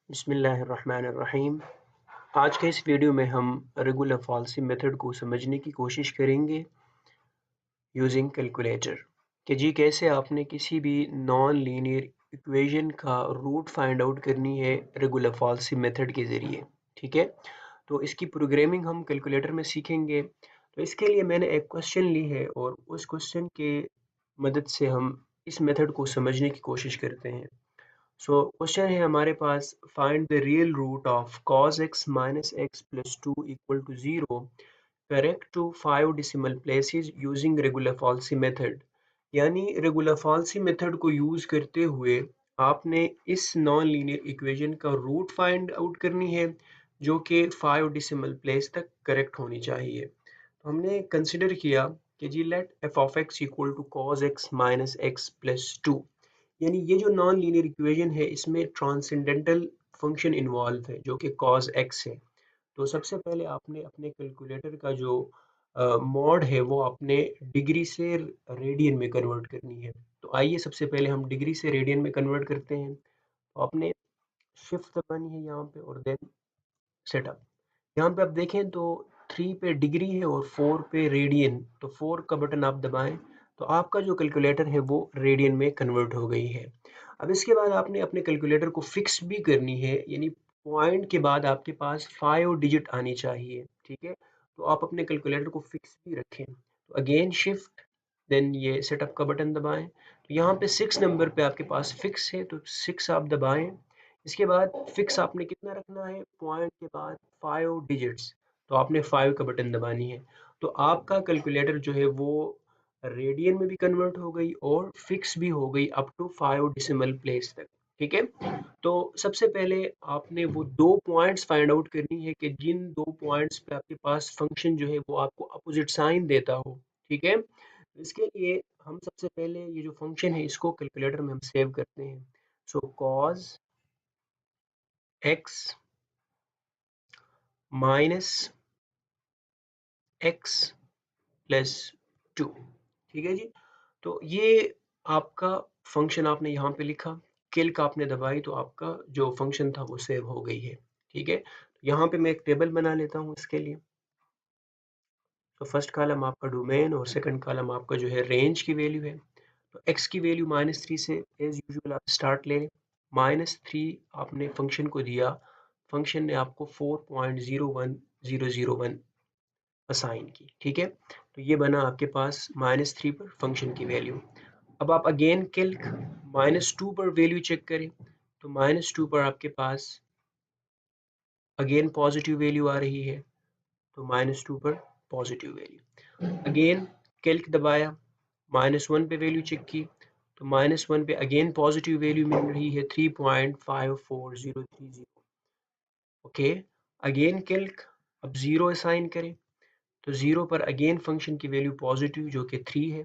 बिस्मिल्लाहिर्रहमानिर्रहीम। आज के इस वीडियो में हम रेगुलर फॉल्सी मेथड को समझने की कोशिश करेंगे यूजिंग कैलकुलेटर कि जी कैसे आपने किसी भी नॉन लीनियर इक्वेशन का रूट फाइंड आउट करनी है रेगुलर फॉल्सी मेथड के ज़रिए। ठीक है, तो इसकी प्रोग्रामिंग हम कैलकुलेटर में सीखेंगे। तो इसके लिए मैंने एक क्वेश्चन ली है और उस क्वेश्चन के मदद से हम इस मेथड को समझने की कोशिश करते हैं। सो क्वेश्चन है हमारे पास, find the real root of cos x minus x plus 2 equal to 0 correct to 5 decimal places using regular falsi method। यानी रेगुलर फॉल्सी मेथड को यूज करते हुए आपने इस नॉन लीनियर इक्वेशन का रूट फाइंड आउट करनी है जो कि 5 decimal प्लेस तक करेक्ट होनी चाहिए। तो हमने कंसिडर किया कि जी let f of x equal to cos x minus x plus 2, यानी ये जो नॉन लीनियर इक्वेशन है इसमें ट्रांसेंडेंटल फंक्शन इन्वॉल्व है जो कि cos x है। तो सबसे पहले आपने अपने कैलकुलेटर का जो मॉड है वो आपने डिग्री से रेडियन में कन्वर्ट करनी है। तो आइए सबसे पहले हम डिग्री से रेडियन में कन्वर्ट करते हैं। तो आपने शिफ्ट दबानी है यहाँ पे और देन सेटअप। यहाँ पे आप देखें तो 3 पे डिग्री है और 4 पे रेडियन, तो 4 का बटन आप दबाएं तो आपका जो कैलकुलेटर है वो रेडियन में कन्वर्ट हो गई है। अब इसके बाद आपने अपने कैलकुलेटर को फिक्स भी करनी है, यानी पॉइंट के बाद आपके पास 5 डिजिट आनी चाहिए। ठीक है, तो आप अपने कैलकुलेटर को फिक्स भी रखें। तो अगेन शिफ्ट देन ये सेटअप का बटन दबाएं। तो यहाँ पे 6 नंबर पे आपके पास फिक्स है तो 6 आप दबाएं। इसके बाद फिक्स आपने कितना रखना है, पॉइंट के बाद 5 डिजिट्स, तो आपने 5 का बटन दबानी है। तो आपका कैलकुलेटर जो है वो रेडियन में भी कन्वर्ट हो गई और फिक्स भी हो गई अप टू 5 डेसिमल प्लेस तक। ठीक है, तो सबसे पहले आपने वो दो पॉइंट्स फाइंड आउट करनी है कि जिन दो पॉइंट्स पे आपके पास फंक्शन जो है वो आपको अपोजिट साइन देता हो। ठीक है, इसके लिए हम सबसे पहले ये जो फंक्शन है इसको कैलकुलेटर में हम सेव करते हैं। सो cos x minus x plus 2। ठीक है जी, तो ये आपका फंक्शन आपने यहाँ पे लिखा, किल्क आपने दबाई तो आपका जो फंक्शन था वो सेव हो गई है। ठीक है, यहाँ पे मैं एक टेबल बना लेता हूँ इसके लिए। तो फर्स्ट कॉलम आपका डोमेन और सेकंड कॉलम आपका जो है रेंज की वैल्यू है। तो x की वैल्यू -3 से एज यूजुअल आप स्टार्ट ले लें। -3 आपने फंक्शन को दिया, फंक्शन ने आपको 4.01001 असाइन की। ठीक है, तो ये बना आपके पास -3 पर फंक्शन की वैल्यू। अब आप अगेन कैल्क -2 पर वैल्यू चेक करें। तो -2 पर आपके पास अगेन पॉजिटिव वैल्यू आ रही है, तो -2 पर पॉजिटिव वैल्यू। अगेन कैल्क दबाया, -1 पे वैल्यू चेक की, तो -1 पे अगेन पॉजिटिव वैल्यू मिल रही है 3.54030। ओके, अगेन कैल्क, अब 0 असाइन करें तो 0 पर अगेन फंक्शन की वैल्यू पॉजिटिव जो कि 3 है,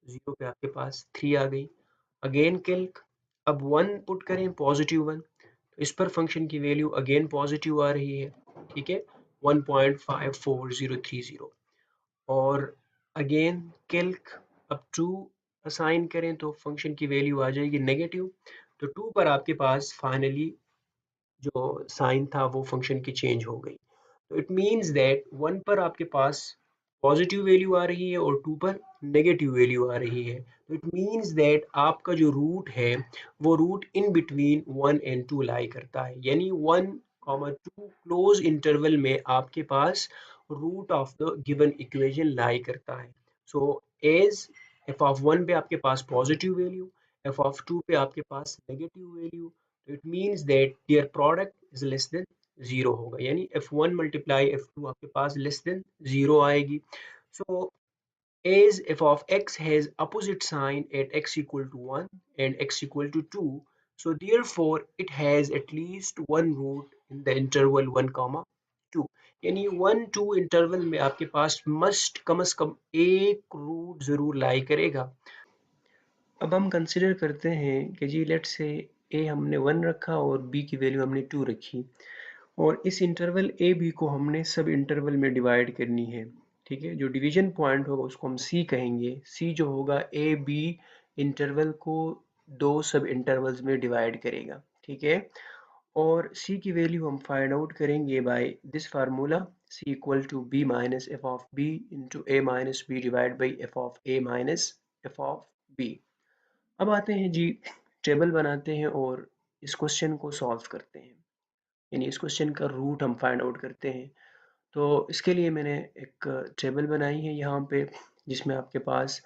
0 पे आपके पास 3 आ गई। अगेन कैल्क, अब 1 पुट करें +1, तो इस पर फंक्शन की वैल्यू अगेन पॉजिटिव आ रही है। ठीक है, 1.54030। और अगेन कैल्क, अब 2 असाइन करें तो फंक्शन की वैल्यू आ जाएगी नेगेटिव। तो 2 पर आपके पास फाइनली जो साइन था वो फंक्शन की चेंज हो गई। तो इट मीन्स दैट 1 पर आपके पास पॉजिटिव वैल्यू आ रही है और 2 पर नेगेटिव वैल्यू आ रही है। तो इट मीन्स दैट आपका जो रूट है वो root in between 1 and 2 lie करता है, यानी 1, 2 क्लोज इंटरवल में आपके पास root of the given equation lie करता है। सो एज एफ ऑफ 1 पे आपके पास पॉजिटिव वैल्यू, एफ ऑफ 2 पे आपके पास नेगेटिव वैल्यू, तो it means that their product is less than 0 होगा, यानी f1 मल्टीप्लाई f2 आपके पास लेस देन 0 आएगी। सो as f of x has opposite sign at x equal to 1 and x equal to 2, so therefore it has at least one root in the interval 1 comma 2, यानी 1 2 interval में आपके पास must come से कम एक root जरूर लाई करेगा। अब हम consider करते हैं कि जी लेट से ए हमने 1 रखा और बी की वैल्यू हमने 2 रखी और इस इंटरवल ए बी को हमने सब इंटरवल में डिवाइड करनी है। ठीक है, जो डिवीजन पॉइंट होगा उसको हम सी कहेंगे। सी जो होगा ए बी इंटरवल को दो सब इंटरवल्स में डिवाइड करेगा। ठीक है, और c की वैल्यू हम फाइंड आउट करेंगे by this formula c equal to b minus F of b into a minus b divide by F of a minus F of b। अब आते हैं जी, टेबल बनाते हैं और इस क्वेश्चन को सॉल्व करते हैं, यानी इस क्वेश्चन का रूट हम फाइंड आउट करते हैं। तो इसके लिए मैंने एक टेबल बनाई है यहाँ पे, जिसमें आपके पास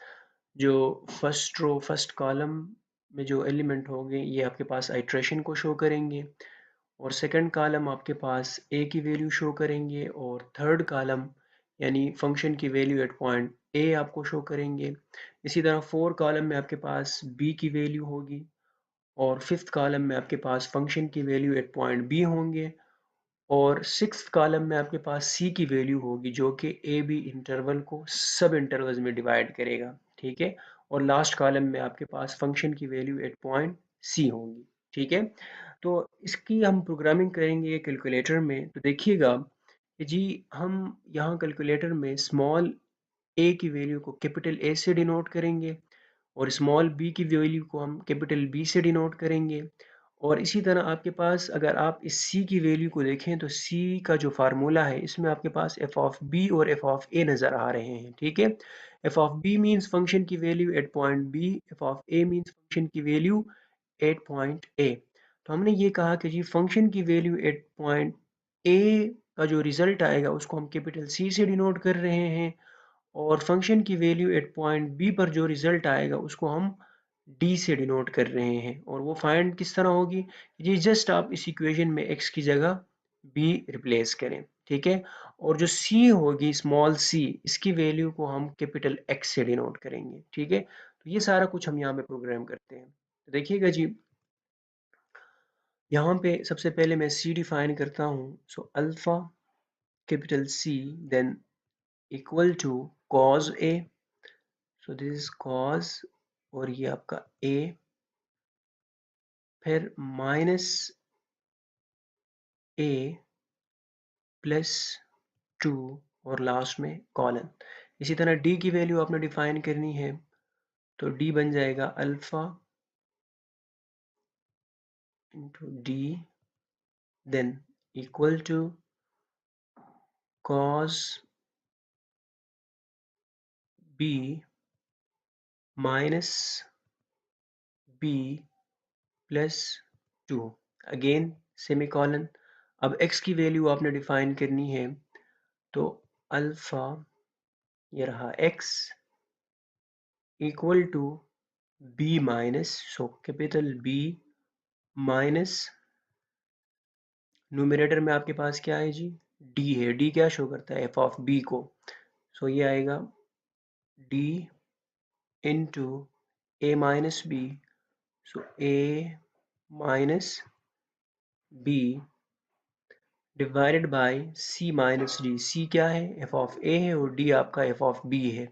जो फर्स्ट रो फर्स्ट कॉलम में जो एलिमेंट होंगे ये आपके पास आइट्रेशन को शो करेंगे, और सेकंड कॉलम आपके पास ए की वैल्यू शो करेंगे, और थर्ड कॉलम यानी फंक्शन की वैल्यू एट पॉइंट ए आपको शो करेंगे। इसी तरह फोर कॉलम में आपके पास बी की वैल्यू होगी, और फिफ्थ कॉलम में आपके पास फंक्शन की वैल्यू एट पॉइंट बी होंगे, और सिक्स्थ कॉलम में आपके पास सी की वैल्यू होगी जो कि ए बी इंटरवल को सब इंटरवल्स में डिवाइड करेगा, ठीक है। और लास्ट कॉलम में आपके पास फंक्शन की वैल्यू एट पॉइंट सी होंगी, ठीक है। तो इसकी हम प्रोग्रामिंग करेंगे कैलकुलेटर में। तो देखिएगा कि जी हम यहाँ कैलकुलेटर में स्मॉल ए की वैल्यू को कैपिटल ए से डिनोट करेंगे, और स्मॉल बी की वैल्यू को हम कैपिटल बी से डिनोट करेंगे। और इसी तरह आपके पास अगर आप इस सी की वैल्यू को देखें तो सी का जो फार्मूला है इसमें आपके पास एफ ऑफ बी और एफ ऑफ ए नज़र आ रहे हैं, ठीक है। F of b means function की value at point b, f of a means function की वैल्यू एट पॉइंट ए। तो हमने ये कहा कि जी फंक्शन की वैल्यू एट पॉइंट ए का जो रिजल्ट आएगा उसको हम कैपिटल सी से डिनोट कर रहे हैं, और फंक्शन की वैल्यू एट पॉइंट बी पर जो रिजल्ट आएगा उसको हम डी से डिनोट कर रहे हैं। और वो फाइंड किस तरह होगी, ये जस्ट आप इस इक्वेशन में एक्स की जगह बी रिप्लेस करें, ठीक है। और जो सी होगी स्मॉल सी, इसकी वैल्यू को हम कैपिटल एक्स से डिनोट करेंगे, ठीक है। तो ये सारा कुछ हम यहाँ पे प्रोग्राम करते हैं। तो देखिएगा जी, यहाँ पे सबसे पहले मैं सी डिफाइन करता हूँ। So alpha capital C then equal to cos A, so this is cos, और ये आपका ए, फिर माइनस ए प्लस टू, और लास्ट में कॉलन। इसी तरह डी की वैल्यू आपने डिफाइन करनी है, तो डी बन जाएगा alpha into D then equal to cos B minus B plus two, again semicolon. अब x की वैल्यू आपने डिफाइन करनी है, तो अल्फा ये रहा x equal to B minus, so capital B minus, numerator में आपके पास क्या है जी, डी है। डी क्या शो करता है, एफ ऑफ बी को। सो ये आएगा D into A minus B, so A minus B divided by C minus D. C क्या है, एफ ऑफ ए है, और डी आपका एफ ऑफ बी है।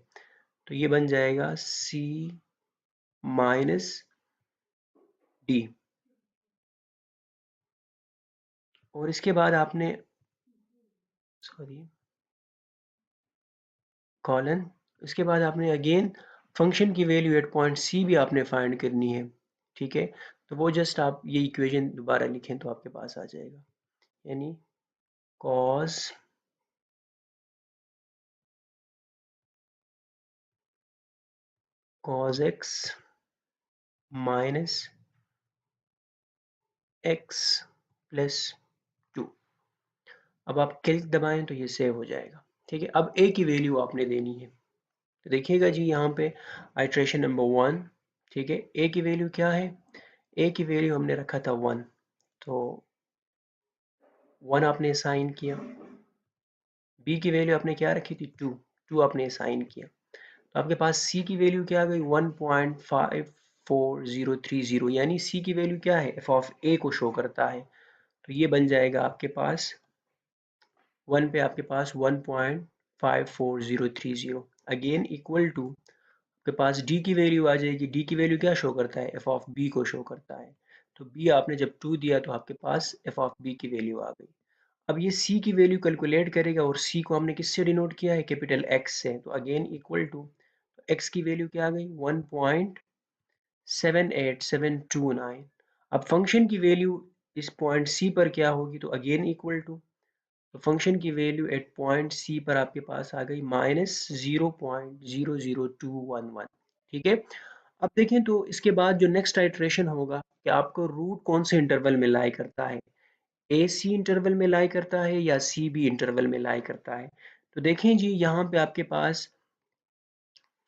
तो ये बन जाएगा सी माइनस डी। और इसके बाद आपने सॉरी कॉलन, इसके बाद आपने अगेन फंक्शन की वैल्यू एट पॉइंट सी भी आपने फाइंड करनी है, ठीक है। तो वो जस्ट आप ये इक्वेशन दोबारा लिखें तो आपके पास आ जाएगा, यानी cos cos x minus x plus two. अब आप क्लिक दबाएं तो ये सेव हो जाएगा, ठीक है। अब ए की वैल्यू आपने देनी है। तो देखिएगा जी यहाँ पे आइट्रेशन नंबर वन, ठीक है। ए की वैल्यू क्या है, ए की वैल्यू हमने रखा था वन, तो वन आपने असाइन किया। बी की वैल्यू आपने क्या रखी थी, टू, टू आपने असाइन किया। तो आपके पास सी की वैल्यू क्या आ गई, 1.54030, यानी सी की वैल्यू क्या है, एफ ऑफ ए को शो करता है। तो ये बन जाएगा आपके पास वन पे आपके पास 1.54030, अगेन इक्वल टू आपके पास डी की वैल्यू आ जाएगी। डी की वैल्यू क्या शो करता है, एफ ऑफ बी को शो करता है। तो बी आपने जब टू दिया तो आपके पास एफ ऑफ बी की वैल्यू आ गई। अब ये c की वैल्यू कैलकुलेट करेगा, और c को हमने किससे डिनोट किया है, कैपिटल x से। तो अगेन इक्वल टू x की वैल्यू क्या आ गई, 1.78729। अब फंक्शन की वैल्यू इस पॉइंट सी पर क्या होगी, तो अगेन इक्वल टू, तो फंक्शन की वैल्यू एट पॉइंट सी पर आपके पास आ गई -0.00211। ठीक है। अब देखें तो इसके बाद जो नेक्स्ट आइट्रेशन होगा कि आपको रूट कौन से इंटरवल में लाई करता है, ए सी इंटरवल में लाई करता है या सी बी इंटरवल में लाई करता है। तो देखें जी, यहाँ पे आपके पास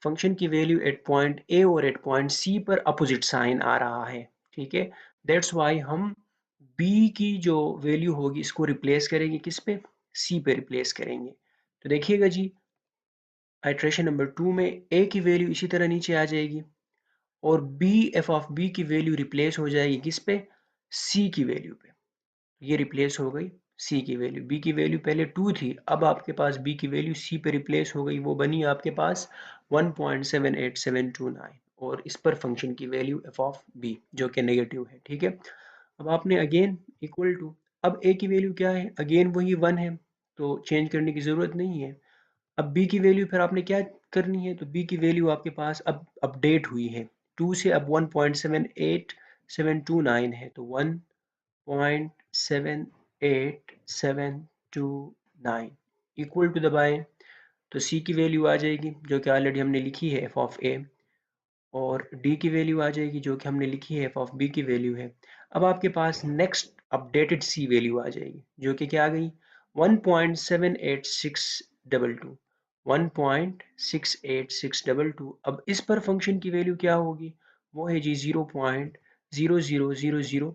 फंक्शन की वैल्यू एट पॉइंट ए और एट पॉइंट सी पर अपोजिट साइन आ रहा है। ठीक है, दैट्स वाई हम बी की जो वैल्यू होगी इसको रिप्लेस करेंगे किस पे, सी पे रिप्लेस करेंगे। तो देखिएगा जी, आइट्रेशन नंबर 2 में ए की वैल्यू इसी तरह नीचे आ जाएगी और बी, एफ ऑफ बी की वैल्यू रिप्लेस हो जाएगी किस पे, सी की वैल्यू पे। ये रिप्लेस हो गई सी की वैल्यू, बी की वैल्यू पहले 2 थी, अब आपके पास बी की वैल्यू सी पे रिप्लेस हो गई, वो बनी आपके पास 1.78729 और इस पर फंक्शन की वैल्यू एफ ऑफ बी जो कि नेगेटिव है। ठीक है, अब आपने अगेन इक्वल टू, अब ए की वैल्यू क्या है, अगेन वही 1 है तो चेंज करने की ज़रूरत नहीं है। अब बी की वैल्यू फिर आपने क्या करनी है, तो बी की वैल्यू आपके पास अब अपडेट हुई है, 2 से अब 1.78729 है, तो 1.78729 इक्वल टू दबाएं, तो सी की वैल्यू आ जाएगी जो कि ऑलरेडी हमने लिखी है एफ ऑफ ए, और डी की वैल्यू आ जाएगी जो कि हमने लिखी है एफ ऑफ बी की वैल्यू है। अब आपके पास नेक्स्ट अपडेटेड सी वैल्यू आ जाएगी जो कि क्या आ गई, 1.78622, 1.68622। अब इस पर फंक्शन की वैल्यू क्या होगी, वो है जी 0.00002।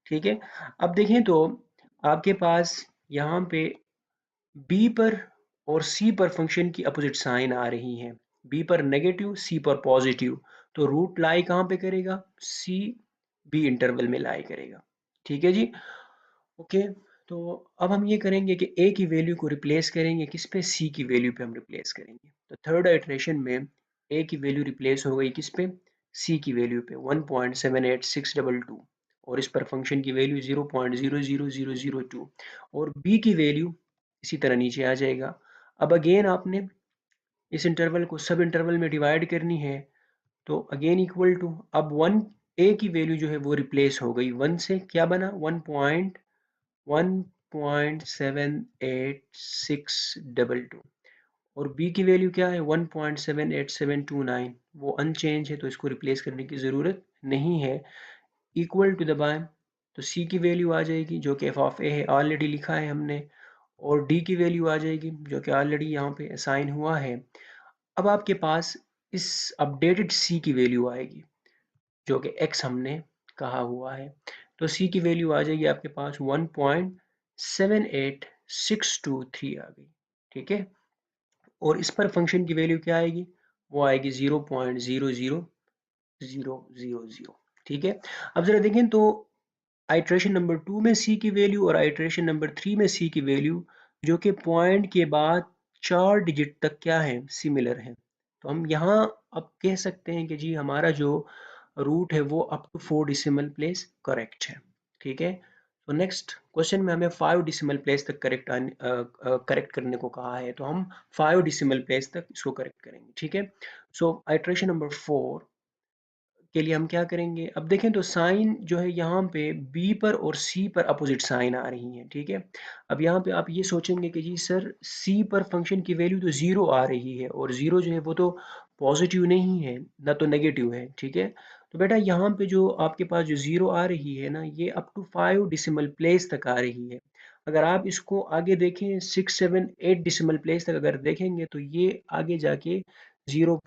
ठीक है, अब देखें तो आपके पास यहाँ पे बी पर और सी पर फंक्शन की अपोजिट साइन आ रही है, बी पर नेगेटिव, सी पर पॉजिटिव, तो रूट लाई कहाँ पे करेगा, सी बी इंटरवल में लाई करेगा। ठीक है जी, ओके। तो अब हम ये करेंगे कि ए की वैल्यू को रिप्लेस करेंगे किस पे, सी की वैल्यू पे हम रिप्लेस करेंगे। तो थर्ड आइट्रेशन में ए की वैल्यू रिप्लेस हो गई किस पे, सी की वैल्यू पे 1.78622 और इस पर फंक्शन की वैल्यू 0.00002 और बी की वैल्यू इसी तरह नीचे आ जाएगा। अब अगेन आपने इस इंटरवल को सब इंटरवल में डिवाइड करनी है, तो अगेन इक्वल टू, अब वन, ए की वैल्यू जो है वो रिप्लेस हो गई 1 से, क्या बना 1.78622 और बी की वैल्यू क्या है 1.78729, वो अनचेंज है तो इसको रिप्लेस करने की ज़रूरत नहीं है। इक्वल टू दबाएं, तो सी की वैल्यू आ जाएगी जो कि एफ ऑफ ए है, ऑलरेडी लिखा है हमने, और डी की वैल्यू आ जाएगी जो कि ऑलरेडी यहाँ पे असाइन हुआ है। अब आपके पास इस अपडेटेड सी की वैल्यू आएगी जो कि x हमने कहा हुआ है, तो सी की वैल्यू आ जाएगी आपके पास 1.78623 आ गई। ठीक है, और इस पर फंक्शन की वैल्यू क्या आएगी, वो आएगी 0.00000। ठीक है, अब जरा देखें तो आइट्रेशन नंबर 2 में सी की वैल्यू और आइट्रेशन नंबर 3 में सी की वैल्यू जो कि पॉइंट के बाद 4 डिजिट तक क्या है, सिमिलर है। तो हम यहाँ अब कह सकते हैं कि जी हमारा जो रूट है वो up to 4 decimal place correct है। ठीक है, तो नेक्स्ट क्वेश्चन में हमें 5 डिसिमल प्लेस तक करेक्ट करने को कहा है, तो हम 5 डिसिमल प्लेस तक इसको करेक्ट करेंगे। ठीक है, सो आइट्रेशन नंबर 4 के लिए हम क्या करेंगे, अब देखें तो साइन जो है यहाँ पे बी पर और सी पर अपोजिट साइन आ रही है। ठीक है, अब यहाँ पे आप ये सोचेंगे कि जी सर सी पर फंक्शन की वैल्यू तो ज़ीरो आ रही है और ज़ीरो जो है वो तो पॉजिटिव नहीं है ना तो नेगेटिव है। ठीक है, तो बेटा यहाँ पे जो आपके पास जो ज़ीरो आ रही है ना, ये अप टू 5 डिसिमल प्लेस तक आ रही है। अगर आप इसको आगे देखें 6 7 8 डिसिमल प्लेस तक अगर देखेंगे तो ये आगे जाके 0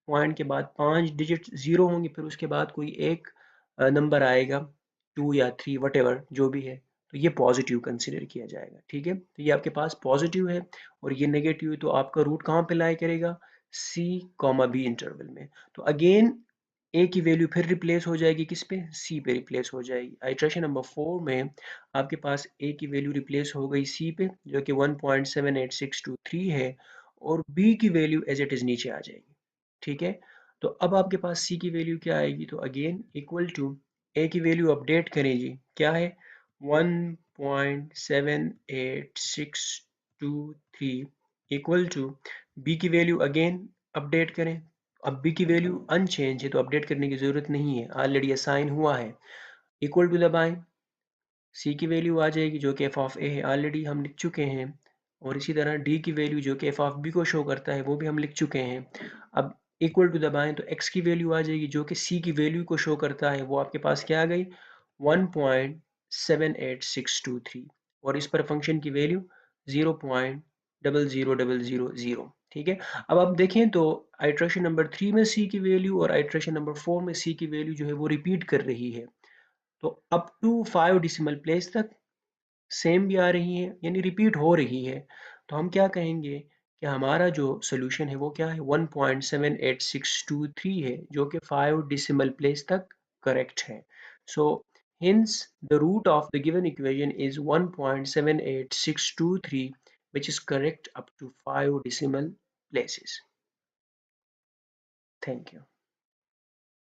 पॉइंट के बाद 5 डिजिट ज़ीरो होंगे, फिर उसके बाद कोई एक नंबर आएगा 2 या 3 वटेवर जो भी है, तो ये पॉजिटिव कंसिडर किया जाएगा। ठीक है, तो ये आपके पास पॉजिटिव है और ये नेगेटिव है, तो आपका रूट कहाँ पे लाई करेगा, सी कॉमा बी इंटरवल में। तो अगेन ए की वैल्यू फिर रिप्लेस हो जाएगी किस पे, सी पे रिप्लेस हो जाएगी। आइट्रेशन नंबर 4 में आपके पास ए की वैल्यू रिप्लेस हो गई सी पे जो कि 1.78623 है और बी की वैल्यू एज इट इज़ नीचे आ जाएगी। ठीक है, तो अब आपके पास सी की वैल्यू क्या आएगी, तो अगेन इक्वल टू ए की वैल्यू अपडेट करें जी, क्या है 1.78623 इक्वल टू बी की वैल्यू अगेन अपडेट करें। अब बी की वैल्यू अनचेंज है तो अपडेट करने की ज़रूरत नहीं है, ऑलरेडी असाइन हुआ है। इक्वल टू दबाएं, सी की वैल्यू आ जाएगी जो कि एफ ऑफ ए है, ऑलरेडी हम लिख चुके हैं। और इसी तरह डी की वैल्यू जो कि एफ ऑफ बी को शो करता है वो भी हम लिख चुके हैं। अब इक्वल टू दबाएं तो एक्स की वैल्यू आ जाएगी जो कि सी की वैल्यू को शो करता है, वो आपके पास क्या आ गई 1.78623, और इस पर फंक्शन की वैल्यू 0.00000। ठीक है, अब आप देखें तो आइट्रेशन नंबर 3 में सी की वैल्यू और आइट्रेशन नंबर 4 में सी की वैल्यू जो है वो रिपीट कर रही है, तो अप टू 5 डेसिमल प्लेस तक सेम भी आ रही है, यानी रिपीट हो रही है। तो हम क्या कहेंगे कि हमारा जो सोल्यूशन है वो क्या है 1.78623 है, जो कि 5 डेसिमल प्लेस तक करेक्ट है। सो hence the root of the given equation is 1.78623, which is correct up to 5 decimal places. Thank you.